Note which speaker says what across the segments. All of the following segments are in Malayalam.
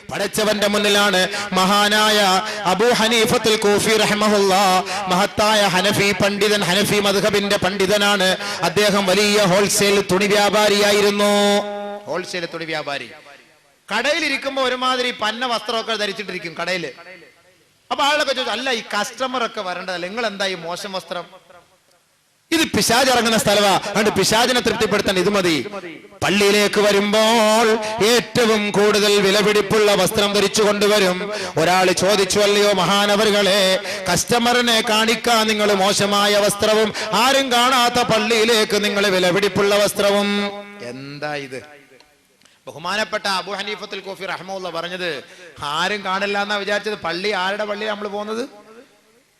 Speaker 1: പടച്ചവന്റെ മുന്നിലാണ് മഹാനായ അബൂ ഹനീഫത്തുൽ കൂഫി റഹ്മഹുല്ലാഹ്, മഹത്തായ ഹനഫി പണ്ഡിതൻ, ഹനഫി മദ്ഹബിന്റെ പണ്ഡിതനാണ് അദ്ദേഹം. വലിയ ഹോൾസെയിൽ തുണി വ്യാപാരിയായിരുന്നു. ഹോൾസെയിൽ തുണി വ്യാപാരി. കടയിലിരിക്കുമ്പോ ഒരുമാതിരി പന്ന വസ്ത്രമൊക്കെ ധരിച്ചിട്ടിരിക്കും കടയില്. അപ്പൊ ആളൊക്കെ ചോദിച്ചു, അല്ല ഈ കസ്റ്റമർ ഒക്കെ വരേണ്ടതല്ല, നിങ്ങൾ എന്താ ഈ മോശം വസ്ത്രം? ഇത് പിശാച് ഇറങ്ങുന്ന സ്ഥലമാ, അതുകൊണ്ട് പിശാചിനെ തൃപ്തിപ്പെടുത്താൻ ഇത് മതി. പള്ളിയിലേക്ക് വരുമ്പോൾ ഏറ്റവും കൂടുതൽ വിലപിടിപ്പുള്ള വസ്ത്രം ധരിച്ചു കൊണ്ടുവരും. ഒരാൾ ചോദിച്ചു, അല്ലയോ മഹാനവറുകളെ, കസ്റ്റമറിനെ കാണിക്കാൻ നിങ്ങൾ മോശമായ വസ്ത്രവും ആരും കാണാത്ത പള്ളിയിലേക്ക് നിങ്ങൾ വിലപിടിപ്പുള്ള വസ്ത്രവും, എന്താ ഇത്? ബഹുമാനപ്പെട്ട അബൂ ഹനീഫത്തുൽ കൂഫി റഹ്മത്തുള്ളാഹി പറഞ്ഞത്, ആരും കാണില്ല എന്നാ വിചാരിച്ചത്. പള്ളി ആരുടെ പള്ളിയാണ് നമ്മൾ പോകുന്നത്?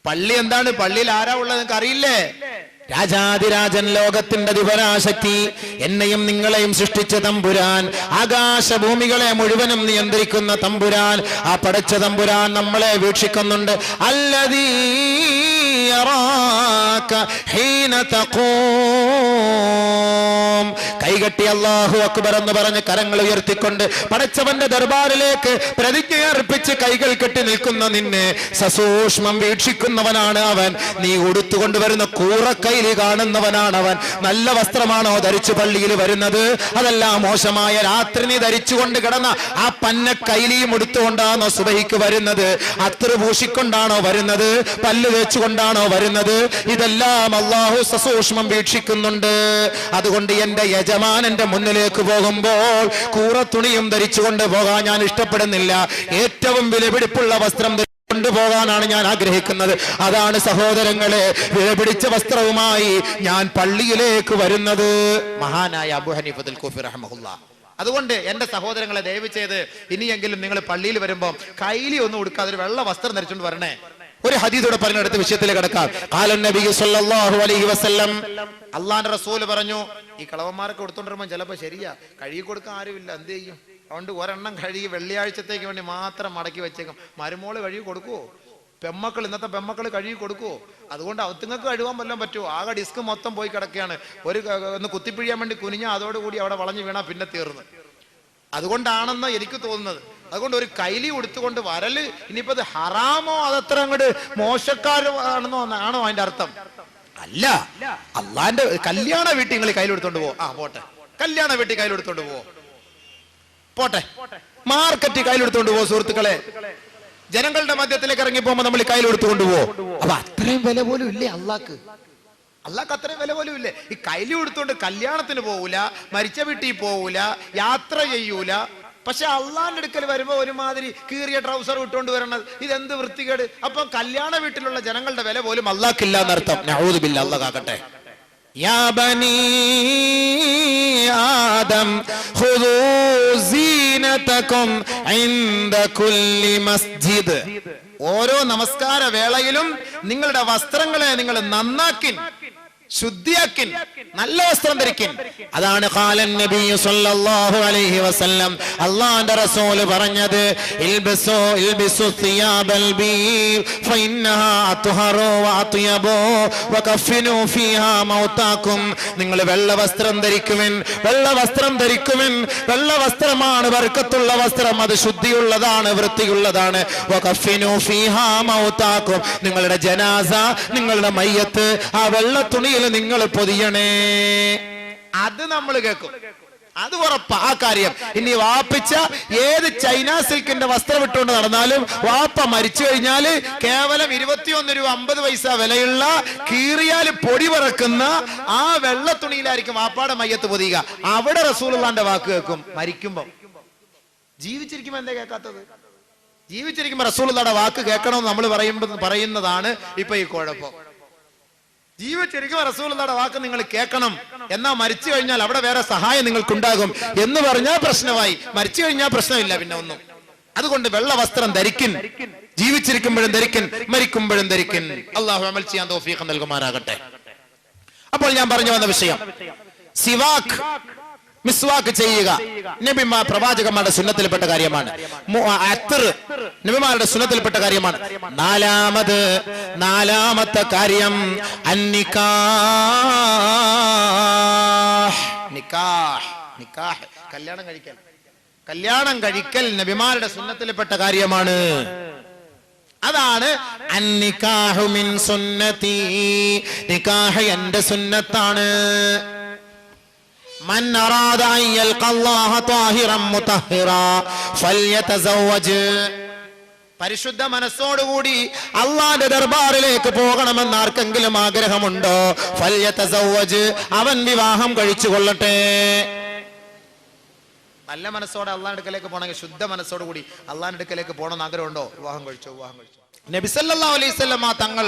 Speaker 1: പള്ളി എന്താണ്? പള്ളിയിൽ ആരാ ഉള്ളത് നിങ്ങൾക്ക് അറിയില്ലേ? രാജാതിരാജൻ, ലോകത്തിന്റെ ദിവരാശക്തി, എന്നെയും നിങ്ങളെയും സൃഷ്ടിച്ച തമ്പുരാൻ, ആകാശഭൂമികളെ മുഴുവനും നിയന്ത്രിക്കുന്ന തമ്പുരാൻ, ആ പടച്ച തമ്പുരാൻ നമ്മളെ വീക്ഷിക്കുന്നുണ്ട്. അല്ലദീ യറാക ഹീന തഖൂം. കൈകെട്ടി അല്ലാഹു അക്ബർ എന്ന് പറഞ്ഞ് കരങ്ങൾ ഉയർത്തിക്കൊണ്ട് പടച്ചവന്റെ ദർബാറിലേക്ക് പ്രതിജ്ഞയർപ്പിച്ച് കൈകൾ കെട്ടി നിൽക്കുന്ന നിന്നെ സസൂക്ഷ്മം വീക്ഷിക്കുന്നവനാണ് അവൻ. നീ ഉടുത്തുകൊണ്ടുവരുന്ന കൂറക്കൈലി കാണുന്നവനാണ് അവൻ. നല്ല വസ്ത്രമാണോ ധരിച്ചു പള്ളിയിൽ വരുന്നത്? അതല്ല മോശമായ രാത്രി നീ ധരിച്ചുകൊണ്ട് കിടന്ന ആ പന്ന കൈലിയും ഉടുത്തുകൊണ്ടാണോ സുബഹിക്ക് വരുന്നത്? അത്ര പൂശിക്കൊണ്ടാണോ വരുന്നത്? പല്ല് തേച്ചുകൊണ്ടാണോ വരുന്നത്? ഇതെല്ലാം അല്ലാഹു സസൂക്ഷ്മം വീക്ഷിക്കുന്നുണ്ട്. അതുകൊണ്ട് എന്റെ യജമാനന്റെ മുന്നിലേക്ക് പോകുമ്പോൾ കൂറത്തുണിയും ധരിച്ചുകൊണ്ട് പോകാൻ ഞാൻ ഇഷ്ടപ്പെടുന്നില്ല. ഏറ്റവും വിലപിടിപ്പുള്ള വസ്ത്രം കൊണ്ടുപോകാനാണ് ഞാൻ ആഗ്രഹിക്കുന്നത്. അതാണ് സഹോദരങ്ങളെ, വിലപിടിച്ച വസ്ത്രവുമായി ഞാൻ പള്ളിയിലേക്ക് വരുന്നത്. മഹാനായ അബൂ ഹനീഫത്തുൽ കൂഫി റഹ്മത്തുള്ളാഹി. അതുകൊണ്ട് എന്റെ സഹോദരങ്ങളെ, ദയവ് ചെയ്ത് ഇനിയെങ്കിലും നിങ്ങൾ പള്ളിയിൽ വരുമ്പോൾ കൈലി ഒന്നും ഉടുക്കാതെ ഒരു വെള്ള വസ്ത്രം ധരിച്ചുകൊണ്ട് വരണേ. ഒരു ഹദീസോടെ പറഞ്ഞെടുത്ത് വിഷയത്തിലേക്ക് കടക്കാം. ഖാലൻ നബി സല്ലല്ലാഹു അലൈഹി വസല്ലം, അല്ലാഹുവിന്റെ റസൂൽ പറഞ്ഞു, ഈ കളവന്മാരൊക്കെ കൊടുത്തോണ്ടിരുമ്പോൾ ചിലപ്പോൾ ശരിയാ കഴുകി കൊടുക്കാൻ ആരുമില്ല, എന്ത് ചെയ്യും? അതുകൊണ്ട് ഒരെണ്ണം കഴുകി വെള്ളിയാഴ്ചത്തേക്ക് വേണ്ടി മാത്രം മടക്കി വെച്ചേക്കും. മരുമോള് കഴുകി കൊടുക്കുവോ? പെമ്മക്കൾ, ഇന്നത്തെ പെമ്മക്കൾ കഴുകി കൊടുക്കുവോ? അതുകൊണ്ട് അവത്തുങ്ങൾക്ക് കഴുകാൻ വല്ലതും പറ്റുമോ? ആകെ ഡിസ്ക് മൊത്തം പോയി കിടക്കുകയാണ്. ഒന്ന് കുത്തിപ്പിഴിയാൻ വേണ്ടി കുനിഞ്ഞാൽ അതോടുകൂടി അവിടെ വളഞ്ഞു വീണാ പിന്നെ തീർന്നു. അതുകൊണ്ടാണെന്ന് എനിക്ക് തോന്നുന്നത്. അതുകൊണ്ട് ഒരു കൈലി ഉടുത്തുകൊണ്ട് വരല് ഇനിയിപ്പോ അത് ഹറാമോ അതത്ര അങ്ങോട്ട് മോശക്കാരാണെന്നോ ആണോ അതിന്റെ അർത്ഥം? അല്ല. അള്ളാന്റെ കല്യാണ വീട്ടിൽ നിങ്ങൾ കയ്യിലെടുത്തോണ്ട് പോവോ? ആ പോട്ടെ, കല്യാണ വീട്ടിൽ കയ്യിലെടുത്തോണ്ട് പോവോ? പോട്ടെ, മാർക്കറ്റ് കയ്യിലെടുത്തോണ്ട് പോവോ? സുഹൃത്തുക്കളെ, ജനങ്ങളുടെ മധ്യത്തിലേക്ക് ഇറങ്ങി പോകുമ്പോ നമ്മൾ കയ്യിലെടുത്തുകൊണ്ട് പോവോ? അപ്പൊ അത്രയും വില പോലും ഇല്ലേ അള്ളാക്ക്? അള്ളാഹ് അത്രയും വില പോലും ഇല്ലേ? ഈ കൈലി എടുത്തോണ്ട് കല്യാണത്തിന് പോവൂല, മരിച്ച വീട്ടിൽ പോവൂല, യാത്ര ചെയ്യൂല. പക്ഷെ അള്ളാന്റെ അടുക്കൽ വരുമ്പോ ഒരുമാതിരി കീറിയ ട്രൗസർ ഇട്ടുകൊണ്ട് വരണത്, ഇതെന്ത് വൃത്തികേട്! അപ്പൊ കല്യാണ വീട്ടിലുള്ള ജനങ്ങളുടെ വില പോലും അള്ളാഹ്ക്കില്ല എന്നർത്ഥം. നഊദു ബില്ലാഹ്, അള്ളാഹ് കാക്കട്ടെ. യാ ബനീ ആദം ഖുദൂ സീനതകും ഇൻദ കുല്ലി മസ്ജിദ്. ഓരോ നമസ്കാര വേളയിലും നിങ്ങളുടെ വസ്ത്രങ്ങളെ നിങ്ങൾ നന്നാക്കിൻ, ശുദ്ധിയാക്കിൻ, നല്ല വസ്ത്രം ധരിക്കിൻ. അതാണ് ഖാലൻ നബി സല്ലല്ലാഹു അലൈഹി വസല്ലം, അല്ലാഹുവിന്റെ റസൂൽ പറഞ്ഞത്, ഇൽബിസു സിയാബൽ ബീർ ഫഇന്നഹാ അത്ഹറു വഅത്യബു വകഫിനു ഫീഹാ മൗതാകും. നിങ്ങൾ വെള്ള വസ്ത്രം ധരിക്കുവിൻ, വെള്ള വസ്ത്രം ധരിക്കുവിൻ. വെള്ള വസ്ത്രമാണ് ബർക്കത്തുള്ള വസ്ത്രം, അത് ശുദ്ധിയുള്ളതാണ്, വൃത്തിയുള്ളതാണ്. വകഫിനു ഫീഹാ മൗതാകും. നിങ്ങളുടെ ജനാസ, നിങ്ങളുടെ മയ്യത്ത് ആ വെള്ള തുണിയിൽ നിങ്ങൾ പൊതിയണേ. അത് നമ്മൾ കേൾക്കും, അത് ഉറപ്പാ ആ കാര്യം. ഇനി വാപ്പിച്ച ഏത് ചൈന സിൽക്കിന്റെ വസ്ത്രം ഇട്ടുകൊണ്ട് നടന്നാലും വാപ്പ മരിച്ചു കഴിഞ്ഞാല് കേവലം 21 രൂപ 50 പൈസ വിലയുള്ള കീറിയാൽ പൊടി പറക്കുന്ന ആ വെള്ള തുണിയിലായിരിക്കും വാപ്പാടെ മയ്യത്ത് പൊതിയുക. അവിടെ റസൂലുള്ളാന്റെ വാക്ക് കേൾക്കും. മരിക്കുമ്പോ, ജീവിച്ചിരിക്കുമ്പോ എന്താ കേൾക്കാത്തത്? ജീവിച്ചിരിക്കുമ്പോ റസൂലുള്ളാന്റെ വാക്ക് കേൾക്കണമെന്ന് നമ്മൾ പറയുന്നതാണ് ഇപ്പൊ ഈ കുഴപ്പം. ജീവിച്ചിരിക്കും റസൂലുള്ളാഹിയുടെ വാക്ക് നിങ്ങൾ കേൾക്കണം. എന്നാ മരിച്ചു കഴിഞ്ഞാൽ അവിടെ വേറെ സഹായം നിങ്ങൾക്കുണ്ടാകും എന്ന് പറഞ്ഞാൽ പ്രശ്നമായി. മരിച്ചു കഴിഞ്ഞാൽ പ്രശ്നമില്ല പിന്നെ ഒന്നും. അതുകൊണ്ട് വെള്ള വസ്ത്രം ധരിക്കിൻ, ജീവിച്ചിരിക്കുമ്പോഴും ധരിക്കിൻ, മരിക്കുമ്പോഴും ധരിക്കിൻ. അല്ലാഹു അമൽ ചെയ്യാൻ തൗഫീഖ് നൽകുമാറാകട്ടെ. അപ്പോൾ ഞാൻ പറഞ്ഞു വന്ന വിഷയം, സിവാക്ക്, മിസ്വാക്ക് ചെയ്യുക പ്രവാചകന്മാരുടെ സുന്നത്തിൽപ്പെട്ട കാര്യമാണ്. നബിമാരുടെ സുന്നത്തിൽപ്പെട്ട കാര്യമാണ്. നാലാമത്തെ കാര്യം നിക്കാഹ്, കല്യാണം കഴിക്കൽ. കല്യാണം കഴിക്കൽ നബിമാരുടെ സുന്നത്തിൽപ്പെട്ട കാര്യമാണ്. അതാണ് അന്നികാഹു മിൻ സുന്നതി, നികാഹ് എന്റെ സുന്നത്താണ്. മൻ അറാദ അൻ യൽഖല്ലാഹ ത്വാഹിറൻ മുതഹ്ഹിറാ ഫൽയതസവ്വജ്, പരിശുദ്ധ മനസ്സോടുകൂടി അള്ളാന്റെ ദർബാറിലേക്ക് പോകണമെന്ന് ആർക്കെങ്കിലും ആഗ്രഹമുണ്ടോ? ഫൽയതസവ്വജ്, അവൻ വിവാഹം കഴിച്ചു കൊള്ളട്ടെ. നല്ല മനസ്സോടെ അള്ളാന്റെ അടുക്കലേക്ക് പോകണമെങ്കിൽ, ശുദ്ധ മനസ്സോടുകൂടി അള്ളാന്റെ അടുക്കലേക്ക് പോകണമെന്ന് ആഗ്രഹമുണ്ടോ? വിവാഹം കഴിച്ചോ. നബി സല്ലല്ലാഹു അലൈഹി വസല്ലം തങ്ങൾ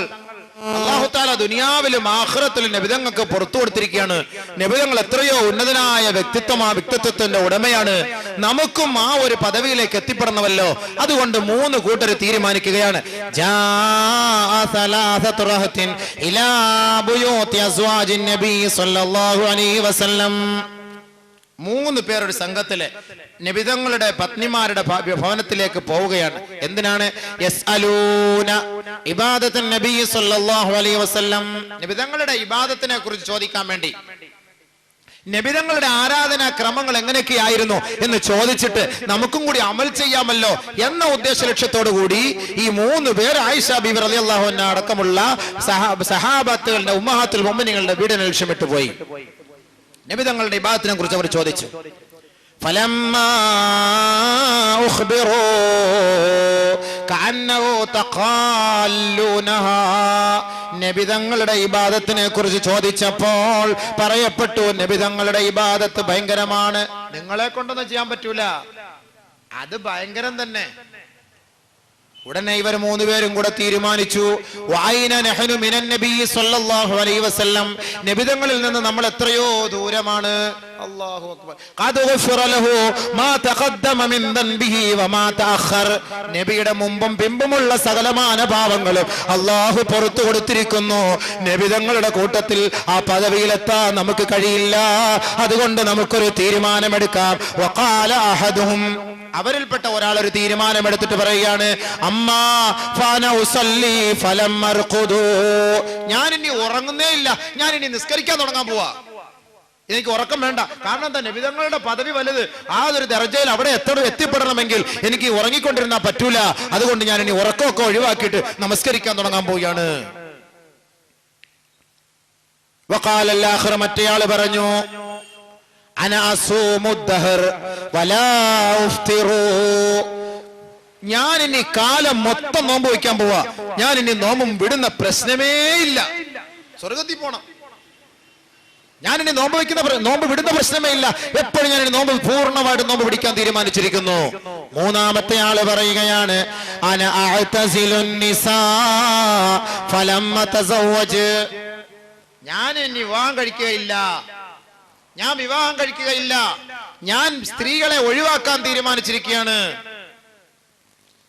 Speaker 1: അല്ലാഹു തആല ദുനിയാവിലും ആഖിറത്തിലും നബിതങ്ങൾക്ക് പുറത്തു കൊടുത്തിരിക്കുകയാണ്. നബിതങ്ങൾ എത്രയോ ഉന്നതനായ വ്യക്തിത്വം, ആ വ്യക്തിത്വത്തിന്റെ ഉടമയാണ്. നമുക്കും ആ ഒരു പദവിയിലേക്ക് എത്തിപ്പെടണമല്ലോ. അതുകൊണ്ട് 3 കൂട്ടർ തീരുമാനിക്കുകയാണ്. ജാഅ സലാസതു റഹ്തിൻ ഇലാ ബുയൂതി അസ്വാജിൻ നബി സല്ലല്ലാഹു അലൈഹി വസല്ലം. 3 പേർ ഒരു സംഘത്തിലെ നബിതങ്ങളുടെ പത്നിമാരുടെ ഭവനത്തിലേക്ക് പോവുകയാണ്. എന്തിനാണ്? യസ്അലൂന ഇബാദത്തുൻ നബി സല്ലല്ലാഹു അലൈഹി വസല്ലം, നബിതങ്ങളുടെ ഇബാദത്തിനെ കുറിച്ച് ചോദിക്കാൻ വേണ്ടി, നബിതങ്ങളുടെ ആരാധനാ ക്രമങ്ങൾ എങ്ങനെയൊക്കെയായിരുന്നു എന്ന് ചോദിച്ചിട്ട് നമുക്കും കൂടി അമൽ ചെയ്യാമല്ലോ എന്ന ഉദ്ദേശ ലക്ഷ്യത്തോടു കൂടി ഈ 3 പേർ ആയിഷ ബീവി റളിയല്ലാഹു അൻഹ അടക്കമുള്ള സഹാബത്തുകളുടെ ഉമ്മഹാത്തുൽ മുഅ്മിനീങ്ങളുടെ വീടിനെ ലക്ഷ്യമിട്ട് പോയി. നബിതങ്ങളുടെ ഇബാദത്തിനെ കുറിച്ച് അവർ ചോദിച്ചു. فلما أخبروا كأنه تقالونها, നബിതങ്ങളുടെ ഇബാദത്തിനെ കുറിച്ച് ചോദിച്ചപ്പോൾ പറയപ്പെട്ടു, നബിതങ്ങളുടെ ഇബാദത്ത് ഭയങ്കരമാണ്, നിങ്ങളെ കൊണ്ടൊന്നും ചെയ്യാൻ പറ്റൂല, അത് ഭയങ്കരം തന്നെ. ഉടനെ ഇവർ 3 പേരും കൂടെ തീരുമാനിച്ചു, വഅൈന നഹ്നു മിനൻ നബി സല്ലല്ലാഹു അലൈഹി വസല്ലം, നബിതങ്ങളിൽ നിന്ന് നമ്മൾ എത്രയോ ദൂരമാണ്. അല്ലാഹു അക്ബർ. ഖദ് ഗുഫിറ ലഹു മാ തഖദ്ദമ മിൻ ദൻബിഹി വമാ തഅഖർ, നബിയുടെ മുമ്പും പിമ്പുമുള്ള സകലമാന പാപങ്ങളും അല്ലാഹു പുറത്തു കൊടുത്തിരിക്കുന്നു. നബിതങ്ങളുടെ കൂട്ടത്തിൽ ആ പദവിയിലെത്താൻ നമുക്ക് കഴിയില്ല. അതുകൊണ്ട് നമുക്കൊരു തീരുമാനമെടുക്കാം. വഖാല അഹദുഹും, അവരിൽപ്പെട്ട ഒരാൾ ഒരു തീരുമാനമെടുത്തിട്ട് പറയുകയാണ്, അമ്മാ ഫാന ഉസല്ലി ഫലം അർഖുദു, ഞാൻ ഇനി ഉറങ്ങുന്നേ ഇല്ല, ഞാൻ ഇനി നിസ്കരിക്കാൻ തുടങ്ങാൻ പോവാ, എനിക്ക് ഉറക്കം വേണ്ട. കാരണം എന്താ? നബിതങ്ങളുടെ പദവി വലുത്, ആ ഒരു ദർജയിൽ അവിടെ എത്തിപ്പെടണമെങ്കിൽ എനിക്ക് ഉറങ്ങിക്കൊണ്ടിരുന്നാ പറ്റൂല. അതുകൊണ്ട് ഞാൻ ഇനി ഉറക്കമൊക്കെ ഒഴിവാക്കിയിട്ട് നമസ്കരിക്കാൻ തുടങ്ങാൻ പോവുകയാണ്. വഖാല അൽ-ആഖിർ, മറ്റേയാൾ പറഞ്ഞു, അന അസൂമു ദഹർ വലാ ഉഫ്തിറു, ഞാൻ ഇനി കാലം മൊത്തം നോമ്പ് വയ്ക്കാൻ പോവാ, ഞാൻ ഇനി നോമ്പും വിടുന്ന പ്രശ്നമേ ഇല്ല, സ്വർഗത്തിൽ പോണം, ഞാൻ ഇനി നോമ്പ് വിടുന്ന പ്രശ്നമേ ഇല്ല, എപ്പോഴും ഞാൻ ഇനി നോമ്പ് പൂർണ്ണമായിട്ട് നോമ്പ് പിടിക്കാൻ തീരുമാനിച്ചിരിക്കുന്നു. 3-ാമത്തെ ആള് പറയുകയാണ്, അന അഅ്തസിലുൻ നിസാ ഫലം അതസവ്വജ്, ഞാൻ ഇനി വിവാഹം കഴിക്കുകയില്ല, ഞാൻ സ്ത്രീകളെ ഒഴിവാക്കാൻ തീരുമാനിച്ചിരിക്കുകയാണ്.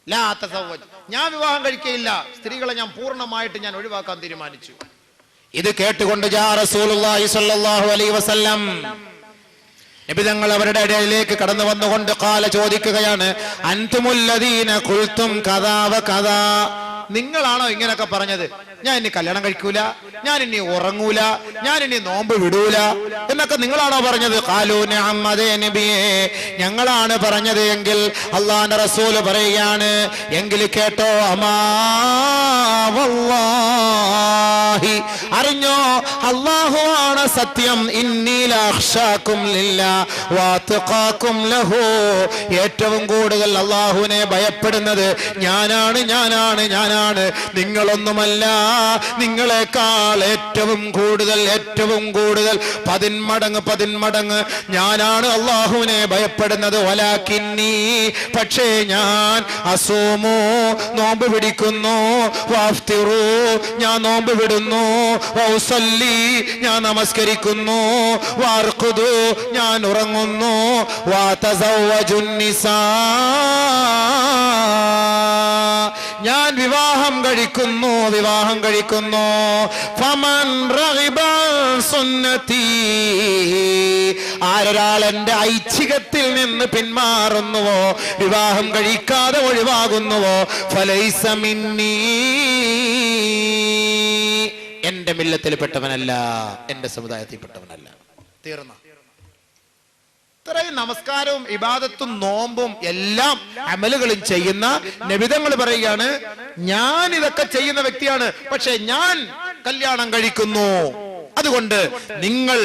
Speaker 1: ലാ തസവ്വജ്, ഞാൻ വിവാഹം കഴിക്കുകയില്ല, സ്ത്രീകളെ ഞാൻ പൂർണ്ണമായിട്ട് ഞാൻ ഒഴിവാക്കാൻ തീരുമാനിച്ചു. ഇത് കേട്ടുകൊണ്ട് ജാ റസൂലുള്ളാഹി സ്വല്ലല്ലാഹു അലൈഹി വസല്ലം, നബി തങ്ങൾ അവരുടെ ഇടയിലേക്ക് കടന്നു വന്നുകൊണ്ട് ഖാല, ചോദിക്കുകയാണ്, അൻതുമുല്ലദീന ഖുൽതും കദാ വ കദാ, നിങ്ങളാണോ ഇങ്ങനെയൊക്കെ പറഞ്ഞത്? ഞാൻ ഇനി കല്യാണം കഴിക്കൂല, ഞാൻ ഇനി ഉറങ്ങൂല, ഞാൻ ഇനി നോമ്പ് വിടൂല എന്നൊക്കെ നിങ്ങളാണോ പറഞ്ഞത്? ഖാലൂ നഅം, അതേ നബിയേ, ഞങ്ങളാണ് പറഞ്ഞത്. എങ്കിൽ അല്ലാഹുവിന്റെ റസൂല് പറയുകയാണ്, എങ്കിൽ കേട്ടോ, അമാ വല്ലാഹി, അറിഞ്ഞോ അല്ലാഹു ആണ് സത്യം, ഇന്നി ലഅഖ്ശാകും ലില്ലാഹ് വഅത്ഖാകും ലഹു, ഏറ്റവും കൂടുതൽ അല്ലാഹുവിനെ ഭയപ്പെടുന്നത് ഞാനാണ്, നിങ്ങളൊന്നുമല്ല, നിങ്ങളെക്കാൾ ഏറ്റവും കൂടുതൽ 10 മടങ്ങ് ഞാനാണ് അല്ലാഹുവിനെ ഭയപ്പെടുന്നത്. വലാകിന്നി, പക്ഷേ ഞാൻ അസൂമു, നോമ്പ് പിടിക്കുന്നു, വഅഫ്തിറു, ഞാൻ നോമ്പ് വിടുന്നു, വഉസല്ലി, ഞാൻ നമസ്കരിക്കുന്നു, വഅർഖുദു, ഞാൻ ഉറങ്ങുന്നു, വഅതസവ്വജുൻ നിസാ, ഞാൻ വിവാഹം കഴിക്കുന്നു. ഫമൻ റഗിബ സുന്നതി, ആരൊരാൾ എന്റെ ഐച്ഛികത്തിൽ നിന്ന് പിന്മാറുന്നുവോ, വിവാഹം കഴിക്കാതെ ഒഴിവാകുന്നുവോ, ഫലൈസ മിന്നീ, എന്റെ മില്ലത്തിൽപ്പെട്ടവനല്ല, എന്റെ സമുദായത്തിൽപ്പെട്ടവനല്ല. തീർന്ന ഇത്രയും നമസ്കാരവും ഇബാദത്തും നോമ്പും എല്ലാം അമലുകളും ചെയ്യുന്ന നബിതങ്ങൾ പറയുകയാണ്, ഞാൻ ഇതൊക്കെ ചെയ്യുന്ന വ്യക്തിയാണ്, പക്ഷെ ഞാൻ കല്യാണം കഴിക്കുന്നു. അതുകൊണ്ട് നിങ്ങൾ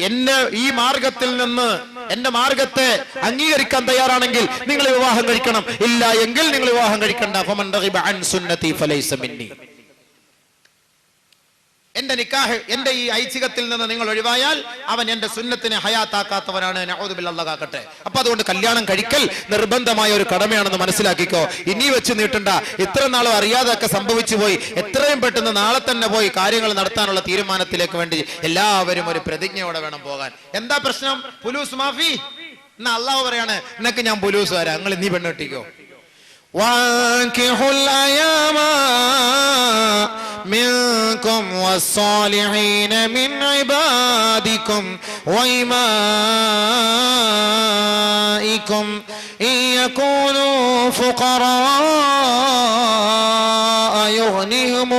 Speaker 1: എന്നെ ഈ മാർഗത്തിൽ നിന്ന് എന്റെ മാർഗത്തെ അംഗീകരിക്കാൻ തയ്യാറാണെങ്കിൽ നിങ്ങൾ വിവാഹം കഴിക്കണം, ഇല്ല എങ്കിൽ നിങ്ങൾ വിവാഹം കഴിക്കണ്ട. ഫമൻ റഗിബ അൻ സുന്നതി ഫലൈസ മിന്നി. എന്റെ നിക്കാഹ്, എന്റെ ഈ ഐച്ഛികത്തിൽ നിന്ന് നിങ്ങൾ ഒഴിവായാൽ അവൻ എന്റെ സുന്നത്തിനെ ഹയാത്താക്കാത്തവനാണ്. നഊദു ബില്ലാഹ് കാക്കട്ടെ. അപ്പൊ അതുകൊണ്ട് കല്യാണം കഴിക്കൽ നിർബന്ധമായ ഒരു കടമയാണെന്ന് മനസ്സിലാക്കിക്കോ. ഇനി വെച്ച് നീട്ടണ്ട. ഇത്ര നാളും അറിയാതൊക്കെ സംഭവിച്ചു പോയി. എത്രയും പെട്ടെന്ന് നാളെ തന്നെ പോയി കാര്യങ്ങൾ നടത്താനുള്ള തീരുമാനത്തിലേക്ക് വേണ്ടി എല്ലാവരും ഒരു പ്രതിജ്ഞയോടെ വേണം പോകാൻ. എന്താ പ്രശ്നം? പുലൂസ് മാഫി. എന്നാ അള്ളാഹു പറയാണ്, നിനക്ക് ഞാൻ പുലൂസ് വരാം, നിങ്ങൾ നീ പെണ്ണ് കെട്ടിക്കോ. وَأَنكِحُوا الْأَيَامَ منكم والصالحين من عبادكم وإمائكم إن يكونوا فقراء يغنيهم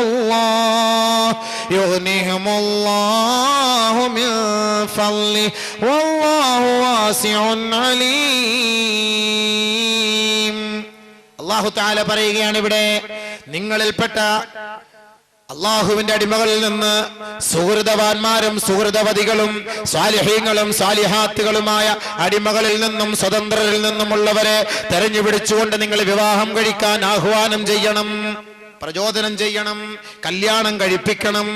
Speaker 1: الله من فضله والله واسع عليم. അല്ലാഹു തആല പറയുകയാണ് ഇവിടെ, നിങ്ങളിൽപ്പെട്ട അള്ളാഹുവിന്റെ അടിമകളിൽ നിന്ന് സുഹൃതവാന്മാരും സുഹൃതവതികളും സ്വാലിഹീങ്ങളും സ്വാലിഹാത്തുകളുമായ അടിമകളിൽ നിന്നും സ്വതന്ത്രരിൽ നിന്നുമുള്ളവരെ തെരഞ്ഞുപിടിച്ചുകൊണ്ട് നിങ്ങൾ വിവാഹം കഴിക്കാൻ ആഹ്വാനം ചെയ്യണം, പ്രചോദനം ചെയ്യണം, കല്യാണം കഴിപ്പിക്കണം.